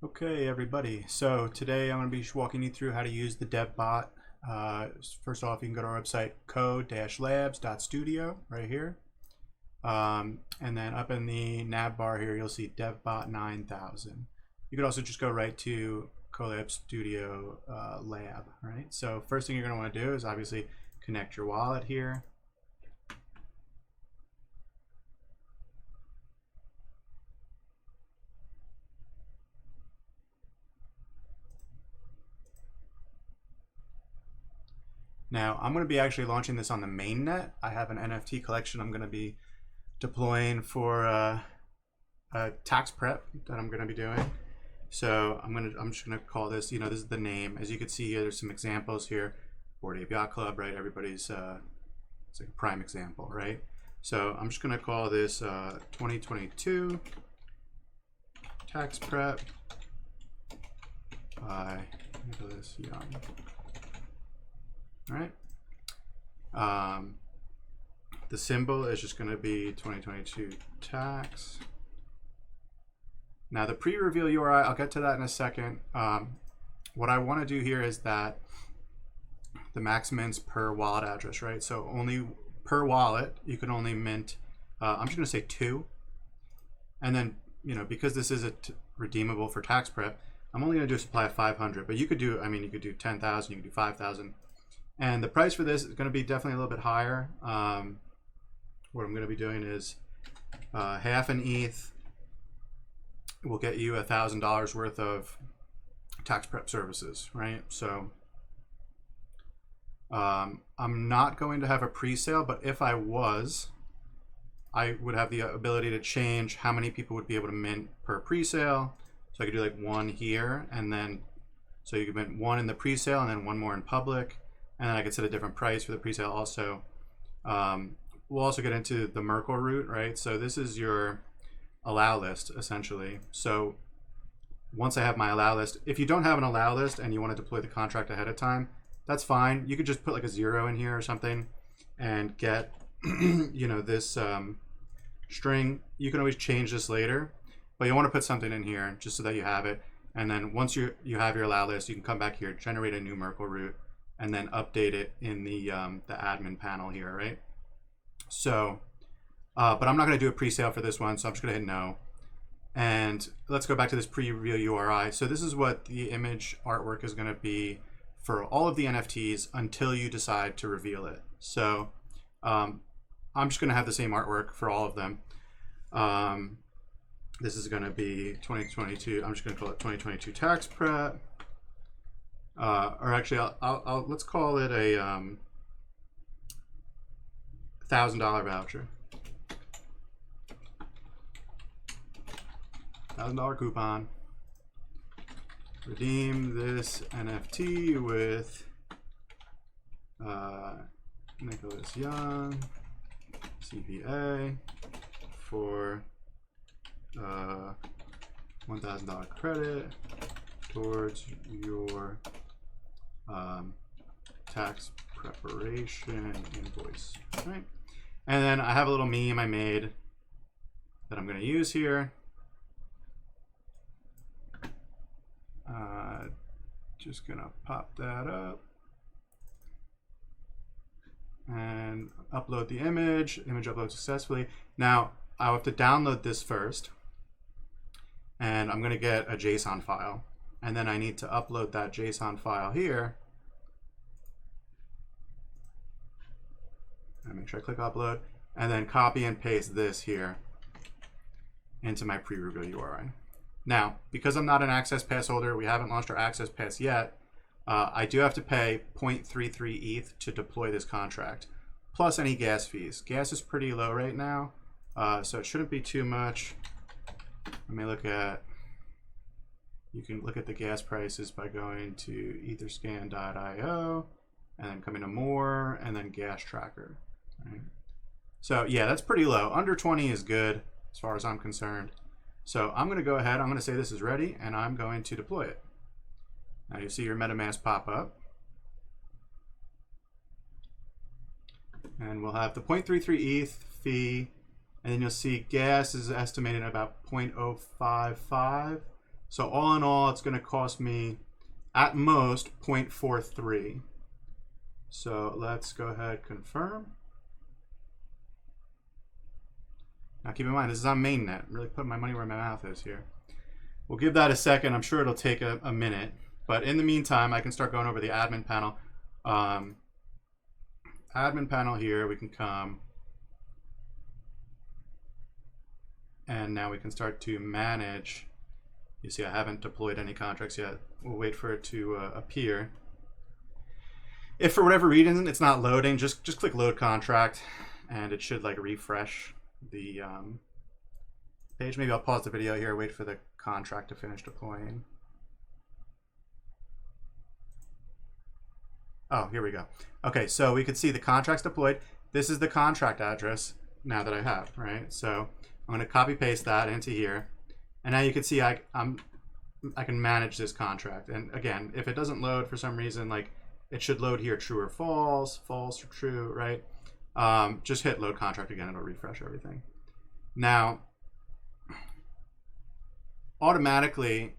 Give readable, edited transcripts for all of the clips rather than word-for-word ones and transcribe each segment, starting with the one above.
Okay, everybody. So today I'm going to be walking you through how to use the DevBot. First off, you can go to our website, code-labs.studio, right here. And then up in the nav bar here, you'll see DevBot 9000. You could also just go right to Colab Studio Lab, right? So first thing you're going to want to do is obviously connect your wallet here. Now, I'm going to be actually launching this on the mainnet. I have an NFT collection I'm going to be deploying for a tax prep that I'm going to be doing. So I'm just going to call this, this is the name. As you can see here, there's some examples here. Bored Ape Yacht Club, right? Everybody's, it's like a prime example, right? So I'm just going to call this 2022 tax prep by Nicholas Young. All right. The symbol is just going to be 2022 tax. Now the pre-reveal URI, I'll get to that in a second. What I want to do here is that the max mints per wallet address, right? So only per wallet, you can only mint, I'm just going to say 2. And then, because this is redeemable for tax prep, I'm only going to do a supply of 500, but you could do, you could do 10,000, you could do 5,000. And the price for this is going to be definitely a little bit higher. What I'm going to be doing is half an ETH will get you $1,000 worth of tax prep services, right? So I'm not going to have a pre-sale, but if I was, I would have the ability to change how many people would be able to mint per pre-sale. So I could do like 1 here, and then so you could mint 1 in the pre-sale and then 1 more in public. And then I could set a different price for the presale also. We'll also get into the Merkle route, right? So this is your allow list, essentially. So once I have my allow list, if you don't have an allow list and you want to deploy the contract ahead of time, that's fine. You could just put like a 0 in here or something and get, this string. You can always change this later, but you want to put something in here just so that you have it. And then once you have your allow list, you can come back here, generate a new Merkle route, and then update it in the admin panel here, right? So, but I'm not going to do a pre-sale for this one, so I'm just going to hit no. And let's go back to this pre-reveal URI. So this is what the image artwork is going to be for all of the NFTs until you decide to reveal it. So I'm just going to have the same artwork for all of them. This is going to be 2022. I'm just going to call it 2022 tax prep. Or actually, I'll let's call it a $1,000 voucher, $1,000 coupon. Redeem this NFT with Nicholas Young, CPA, for $1,000 credit towards your tax preparation invoice, right? And then I have a little meme I made that I'm going to use here. Just going to pop that up and upload the image. Image upload successfully. Now I'll have to download this first, and I'm going to get a JSON file. And then I need to upload that JSON file here. And make sure I click upload, and then copy and paste this here into my pre-reveal URI. Now, because I'm not an access pass holder, we haven't launched our access pass yet, I do have to pay 0.33 ETH to deploy this contract, plus any gas fees. Gas is pretty low right now, so it shouldn't be too much. Let me look at, you can look at the gas prices by going to etherscan.io and then coming to more and then gas tracker. Right? So yeah, that's pretty low. Under 20 is good as far as I'm concerned. So I'm going to go ahead, I'm going to say this is ready, and I'm going to deploy it. Now you see your MetaMask pop up. And we'll have the 0.33 ETH fee, and then you'll see gas is estimated at about 0.055. So all in all, it's going to cost me at most 0.43. So let's go ahead, confirm. Now keep in mind, this is on mainnet. I'm really putting my money where my mouth is here. We'll give that a second. I'm sure it'll take a minute. But in the meantime, I can start going over the admin panel. Admin panel here, we can come. And now we can start to manage. You see, I haven't deployed any contracts yet. We'll wait for it to appear. If for whatever reason it's not loading, just click load contract and it should like refresh the page. Maybe I'll pause the video here, wait for the contract to finish deploying. Oh, here we go. Okay, so we could see the contract's deployed. This is the contract address now that I have, right? So I'm going to copy paste that into here. And now you can see I can manage this contract. And again, if it doesn't load for some reason, like it should load here true or false, false or true, right? Just hit load contract again, it'll refresh everything. Now, automatically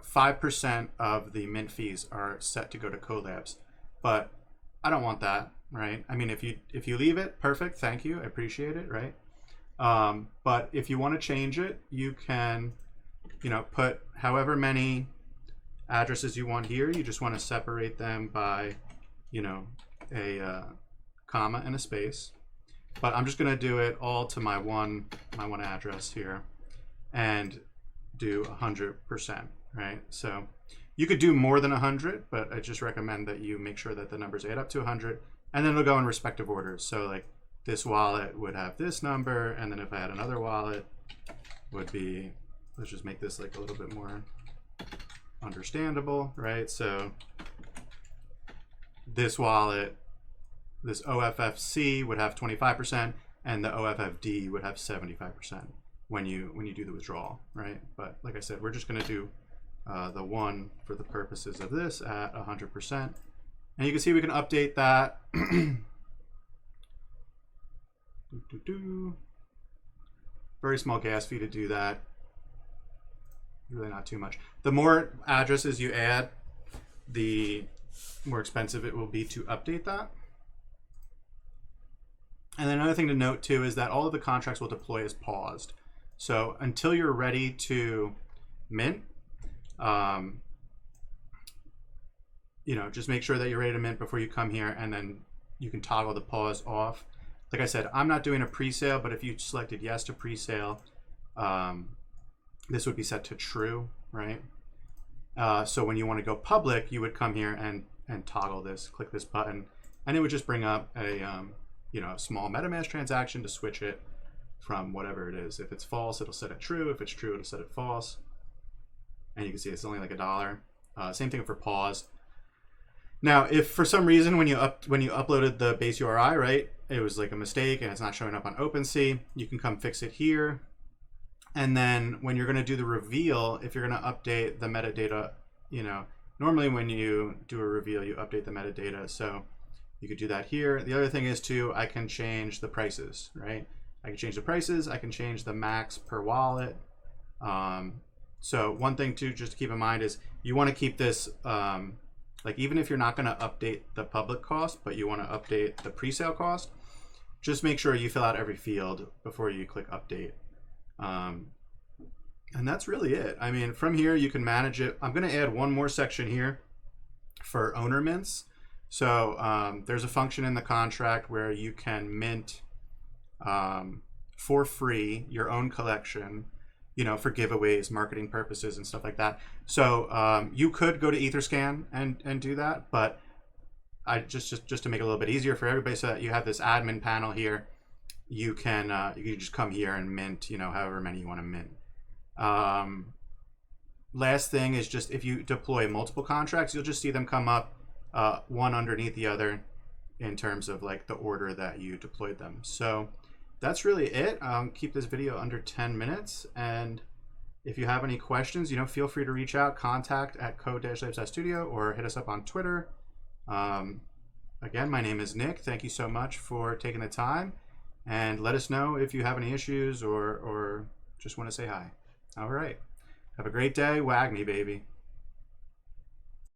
5% of the mint fees are set to go to Colabs, but I don't want that, right? I mean, if you leave it, perfect, thank you, I appreciate it, right? But if you want to change it, you can, put however many addresses you want here. You just want to separate them by, a comma and a space. But I'm just going to do it all to my one address here, and do 100%, right? So you could do more than 100, but I just recommend that you make sure that the numbers add up to 100, and then it'll go in respective orders. So like this wallet would have this number, and then if I had another wallet, would be, let's just make this like a little bit more understandable, right? So this wallet, this OFFC would have 25%, and the OFFD would have 75% when you do the withdrawal, right? But like I said, we're just going to do the one for the purposes of this at 100%, and you can see we can update that. Very small gas fee to do that. Really not too much. The more addresses you add, the more expensive it will be to update that. And then another thing to note too is that all of the contracts will deploy as paused. So until you're ready to mint, just make sure that you're ready to mint before you come here, and then you can toggle the pause off. Like I said, I'm not doing a pre-sale, but if you selected yes to pre-sale, this would be set to true, right? So when you want to go public, you would come here and toggle this, click this button, and it would just bring up a a small MetaMask transaction to switch it from whatever it is. If it's false, it'll set it true. If it's true, it'll set it false. And you can see it's only like $1. Same thing for pause. Now, if for some reason when you uploaded the base URI, right, it was like a mistake and it's not showing up on OpenSea, you can come fix it here. And then when you're going to do the reveal, if you're going to update the metadata, normally when you do a reveal, you update the metadata. So you could do that here. The other thing is too, I can change the prices, right? I can change the prices. I can change the max per wallet. So one thing too, just to keep in mind is you want to keep this, like even if you're not going to update the public cost, but you want to update the pre-sale cost, just make sure you fill out every field before you click update. And that's really it. I mean, from here you can manage it. I'm going to add one more section here for owner mints. So there's a function in the contract where you can mint for free your own collection, for giveaways, marketing purposes, and stuff like that. So you could go to Etherscan and do that, but I just to make it a little bit easier for everybody, so that you have this admin panel here, you can just come here and mint, however many you want to mint. Last thing is just if you deploy multiple contracts, you'll just see them come up one underneath the other in terms of like the order that you deployed them. So that's really it. Keep this video under 10 minutes. And if you have any questions, feel free to reach out, contact at code-lifestyle-studio, or hit us up on Twitter. Again, my name is Nick. Thank you so much for taking the time. And let us know if you have any issues or just want to say hi. All right. Have a great day. Wag me, baby.